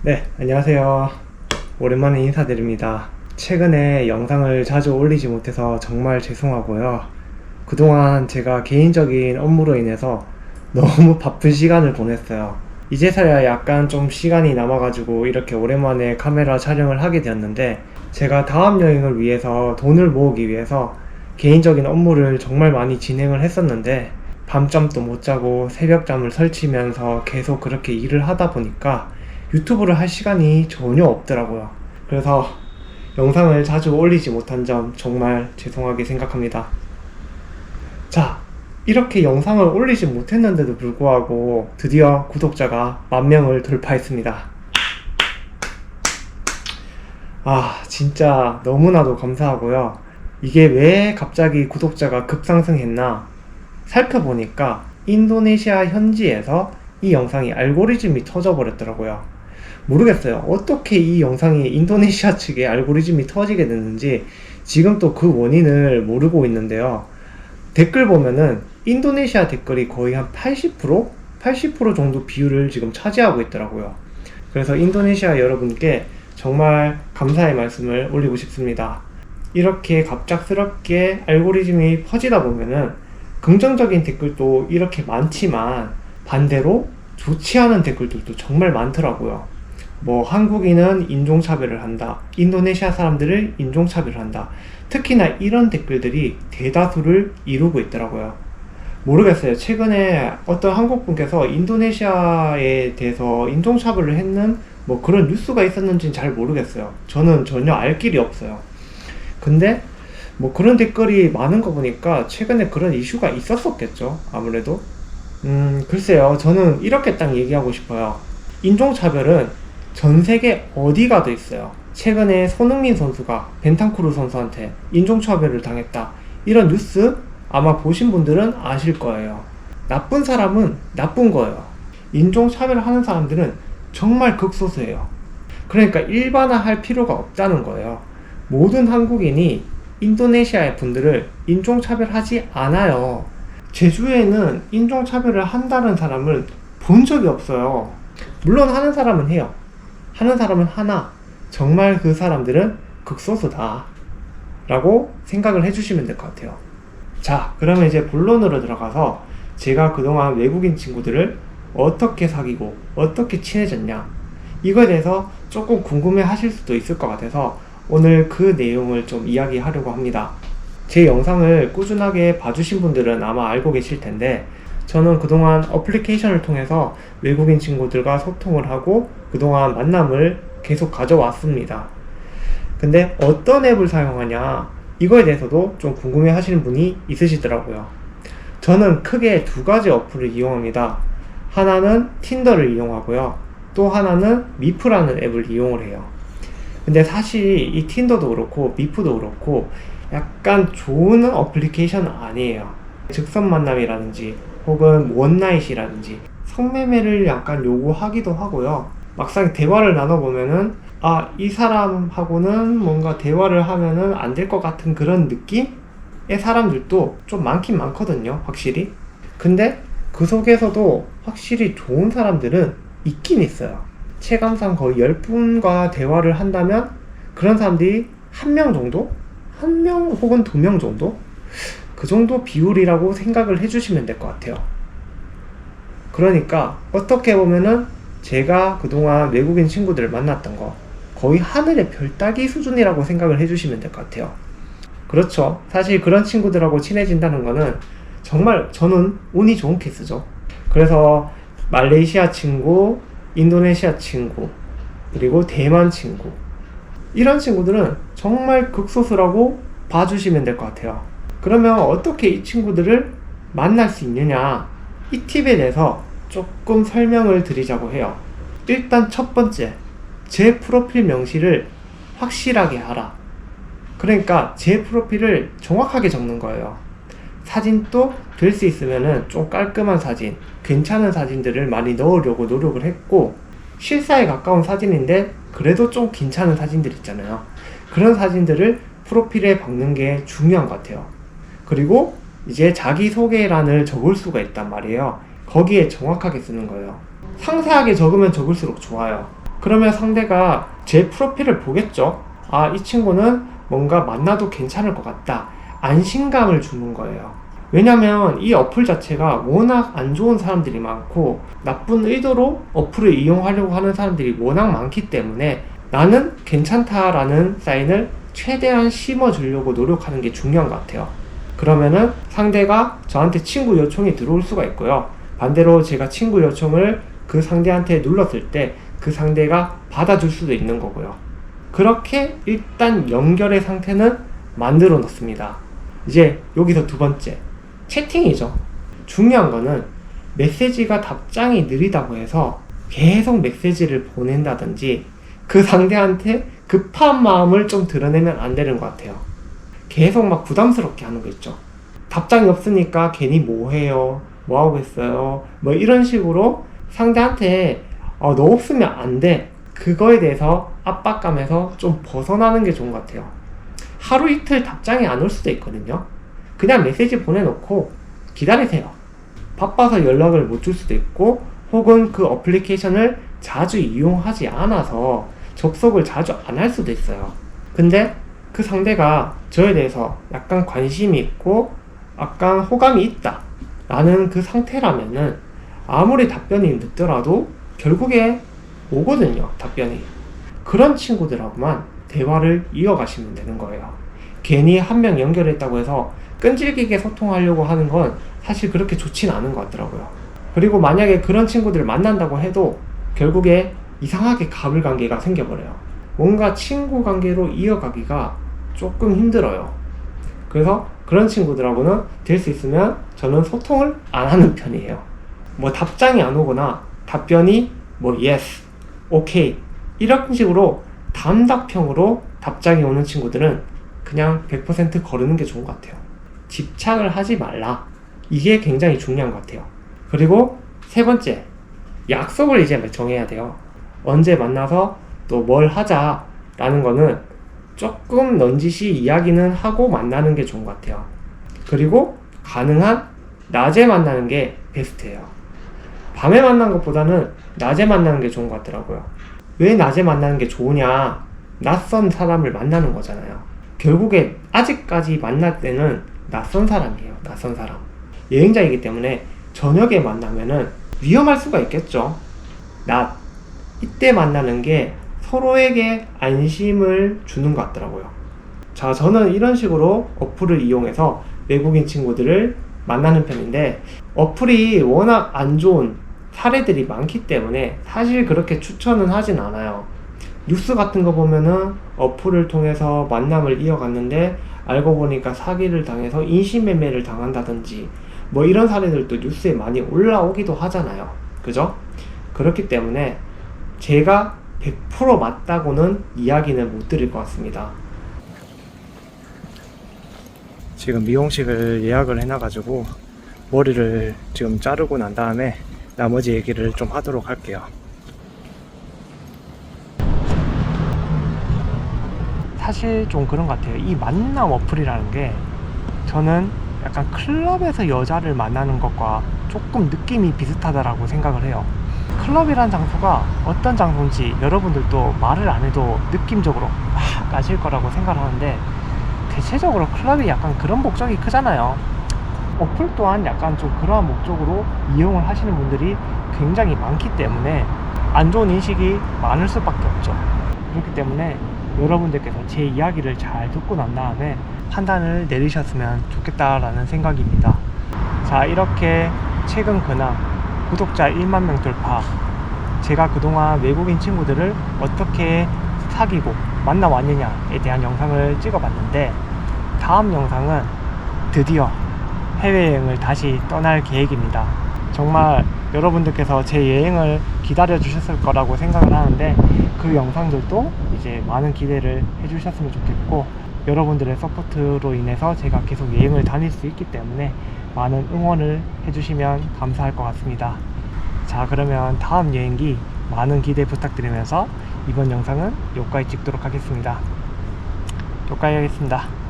네, 안녕하세요. 오랜만에 인사드립니다. 최근에 영상을 자주 올리지 못해서 정말 죄송하고요. 그동안 제가 개인적인 업무로 인해서 너무 바쁜 시간을 보냈어요. 이제서야 약간 좀 시간이 남아가지고 이렇게 오랜만에 카메라 촬영을 하게 되었는데, 제가 다음 여행을 위해서 돈을 모으기 위해서 개인적인 업무를 정말 많이 진행을 했었는데, 밤잠도 못 자고 새벽잠을 설치면서 계속 그렇게 일을 하다 보니까 유튜브를 할 시간이 전혀 없더라고요. 그래서 영상을 자주 올리지 못한 점 정말 죄송하게 생각합니다. 자, 이렇게 영상을 올리지 못했는데도 불구하고 드디어 구독자가 10,000명을 돌파했습니다. 진짜 너무나도 감사하고요. 이게 왜 갑자기 구독자가 급상승했나 살펴보니까 인도네시아 현지에서 이 영상이 알고리즘이 터져버렸더라고요. 모르겠어요. 어떻게 이 영상이 인도네시아 측에 알고리즘이 터지게 됐는지 지금 또 그 원인을 모르고 있는데요. 댓글 보면은 인도네시아 댓글이 거의 한 80%? 80% 정도 비율을 지금 차지하고 있더라고요. 그래서 인도네시아 여러분께 정말 감사의 말씀을 올리고 싶습니다. 이렇게 갑작스럽게 알고리즘이 퍼지다 보면은 긍정적인 댓글도 이렇게 많지만 반대로 좋지 않은 댓글들도 정말 많더라고요. 한국인은 인종차별을 한다, 인도네시아 사람들을 인종차별을 한다, 특히나 이런 댓글들이 대다수를 이루고 있더라고요. 모르겠어요. 최근에 어떤 한국분께서 인도네시아에 대해서 인종차별을 했는 그런 뉴스가 있었는지는 잘 모르겠어요. 저는 전혀 알 길이 없어요. 근데 그런 댓글이 많은 거 보니까 최근에 그런 이슈가 있었었겠죠, 아무래도. 글쎄요. 저는 이렇게 딱 얘기하고 싶어요. 인종차별은 전 세계 어디 가도 있어요. 최근에 손흥민 선수가 벤탄쿠르 선수한테 인종차별을 당했다, 이런 뉴스 아마 보신 분들은 아실 거예요. 나쁜 사람은 나쁜 거예요. 인종차별을 하는 사람들은 정말 극소수예요. 그러니까 일반화할 필요가 없다는 거예요. 모든 한국인이 인도네시아의 분들을 인종차별하지 않아요. 제주에는 인종차별을 한다는 사람을 본 적이 없어요. 물론 하는 사람은 해요. 하는 사람은 하나, 정말 그 사람들은 극소수다 라고 생각을 해주시면 될 것 같아요. 자, 그러면 이제 본론으로 들어가서 제가 그동안 외국인 친구들을 어떻게 사귀고 어떻게 친해졌냐, 이거에 대해서 조금 궁금해 하실 수도 있을 것 같아서 오늘 그 내용을 좀 이야기하려고 합니다. 제 영상을 꾸준하게 봐주신 분들은 아마 알고 계실 텐데, 저는 그동안 어플리케이션을 통해서 외국인 친구들과 소통을 하고 그동안 만남을 계속 가져왔습니다. 근데 어떤 앱을 사용하냐, 이거에 대해서도 좀 궁금해 하시는 분이 있으시더라고요. 저는 크게 두 가지 어플을 이용합니다. 하나는 틴더를 이용하고요, 또 하나는 미프라는 앱을 이용을 해요. 근데 사실 이 틴더도 그렇고 미프도 그렇고 약간 좋은 어플리케이션은 아니에요. 즉선 만남이라든지 혹은 원나잇이라든지 성매매를 약간 요구하기도 하고요. 막상 대화를 나눠보면은 이 사람하고는 뭔가 대화를 하면은 안 될 것 같은 그런 느낌의 사람들도 좀 많긴 많거든요, 확실히. 근데 그 속에서도 확실히 좋은 사람들은 있긴 있어요. 체감상 거의 10분과 대화를 한다면 그런 사람들이 1명 정도? 1명 혹은 2명 정도? 그 정도 비율이라고 생각을 해주시면 될 것 같아요. 그러니까 어떻게 보면은 제가 그동안 외국인 친구들을 만났던 거 거의 하늘의 별 따기 수준이라고 생각을 해주시면 될 것 같아요. 그렇죠. 사실 그런 친구들하고 친해진다는 거는 정말 저는 운이 좋은 케이스죠. 그래서 말레이시아 친구, 인도네시아 친구, 그리고 대만 친구, 이런 친구들은 정말 극소수라고 봐주시면 될 것 같아요. 그러면 어떻게 이 친구들을 만날 수 있느냐, 이 팁에 대해서 조금 설명을 드리자고 해요. 일단 첫 번째, 제 프로필 명시를 확실하게 하라. 그러니까 제 프로필을 정확하게 적는 거예요. 사진도 될 수 있으면은 좀 깔끔한 사진, 괜찮은 사진들을 많이 넣으려고 노력을 했고, 실사에 가까운 사진인데 그래도 좀 괜찮은 사진들 있잖아요. 그런 사진들을 프로필에 박는 게 중요한 것 같아요. 그리고 이제 자기소개란을 적을 수가 있단 말이에요. 거기에 정확하게 쓰는 거예요. 상세하게 적으면 적을수록 좋아요. 그러면 상대가 제 프로필을 보겠죠. 아, 이 친구는 뭔가 만나도 괜찮을 것 같다. 안심감을 주는 거예요. 왜냐면 이 어플 자체가 워낙 안 좋은 사람들이 많고 나쁜 의도로 어플을 이용하려고 하는 사람들이 워낙 많기 때문에 나는 괜찮다라는 사인을 최대한 심어주려고 노력하는 게 중요한 것 같아요. 그러면은 상대가 저한테 친구 요청이 들어올 수가 있고요. 반대로 제가 친구 요청을 그 상대한테 눌렀을 때 그 상대가 받아줄 수도 있는 거고요. 그렇게 일단 연결의 상태는 만들어 놓습니다. 이제 여기서 두 번째, 채팅이죠. 중요한 거는 메시지가 답장이 느리다고 해서 계속 메시지를 보낸다든지 그 상대한테 급한 마음을 좀 드러내면 안 되는 것 같아요. 계속 막 부담스럽게 하는 거 있죠. 답장이 없으니까 괜히 뭐 해요? 뭐 하고 있어요? 뭐 이런 식으로 상대한테 너 없으면 안 돼. 그거에 대해서 압박감에서 좀 벗어나는 게 좋은 것 같아요. 하루 이틀 답장이 안 올 수도 있거든요. 그냥 메시지 보내놓고 기다리세요. 바빠서 연락을 못 줄 수도 있고 혹은 그 어플리케이션을 자주 이용하지 않아서 접속을 자주 안 할 수도 있어요. 근데 그 상대가 저에 대해서 약간 관심이 있고 약간 호감이 있다 라는 그 상태라면은 아무리 답변이 늦더라도 결국에 오거든요, 답변이. 그런 친구들하고만 대화를 이어가시면 되는 거예요. 괜히 한 명 연결했다고 해서 끈질기게 소통하려고 하는 건 사실 그렇게 좋진 않은 것 같더라고요. 그리고 만약에 그런 친구들을 만난다고 해도 결국에 이상하게 가불관계가 생겨버려요. 뭔가 친구 관계로 이어가기가 조금 힘들어요. 그래서 그런 친구들하고는 될 수 있으면 저는 소통을 안 하는 편이에요. 뭐 답장이 안 오거나 답변이 뭐 yes, okay 이런 식으로 단답형으로 답장이 오는 친구들은 그냥 100% 거르는 게 좋은 것 같아요. 집착을 하지 말라. 이게 굉장히 중요한 것 같아요. 그리고 세 번째, 약속을 이제 정해야 돼요. 언제 만나서 또 뭘 하자 라는 거는 조금 넌지시 이야기는 하고 만나는 게 좋은 것 같아요. 그리고 가능한 낮에 만나는 게 베스트예요. 밤에 만난 것보다는 낮에 만나는 게 좋은 것 같더라고요. 왜 낮에 만나는 게 좋으냐? 낯선 사람을 만나는 거잖아요. 결국에 아직까지 만날 때는 낯선 사람이에요. 낯선 사람. 여행자이기 때문에 저녁에 만나면은 위험할 수가 있겠죠. 낮. 이때 만나는 게 서로에게 안심을 주는 것 같더라고요. 자, 저는 이런 식으로 어플을 이용해서 외국인 친구들을 만나는 편인데 어플이 워낙 안 좋은 사례들이 많기 때문에 사실 그렇게 추천은 하진 않아요. 뉴스 같은 거 보면은 어플을 통해서 만남을 이어갔는데 알고 보니까 사기를 당해서 인신매매를 당한다든지 뭐 이런 사례들도 뉴스에 많이 올라오기도 하잖아요. 그죠? 그렇기 때문에 제가 100% 맞다고는 이야기는 못 드릴 것 같습니다. 지금 미용실을 예약을 해놔가지고 머리를 지금 자르고 난 다음에 나머지 얘기를 좀 하도록 할게요. 사실 좀 그런 것 같아요. 이 만남 어플이라는 게 저는 약간 클럽에서 여자를 만나는 것과 조금 느낌이 비슷하다라고 생각을 해요. 클럽이란 장소가 어떤 장소인지 여러분들도 말을 안 해도 느낌적으로 막 아실 거라고 생각을 하는데 대체적으로 클럽이 약간 그런 목적이 크잖아요. 어플 또한 약간 좀 그러한 목적으로 이용을 하시는 분들이 굉장히 많기 때문에 안 좋은 인식이 많을 수밖에 없죠. 그렇기 때문에 여러분들께서 제 이야기를 잘 듣고 난 다음에 판단을 내리셨으면 좋겠다라는 생각입니다. 자, 이렇게 최근 근황 구독자 1만 명 돌파, 제가 그동안 외국인 친구들을 어떻게 사귀고 만나왔느냐에 대한 영상을 찍어봤는데 다음 영상은 드디어 해외여행을 다시 떠날 계획입니다. 정말 여러분들께서 제 여행을 기다려 주셨을 거라고 생각을 하는데 그 영상들도 이제 많은 기대를 해주셨으면 좋겠고 여러분들의 서포트로 인해서 제가 계속 여행을 다닐 수 있기 때문에 많은 응원을 해주시면 감사할 것 같습니다. 자, 그러면 다음 여행기 많은 기대 부탁드리면서 이번 영상은 여기까지 찍도록 하겠습니다. 여기까지 하겠습니다.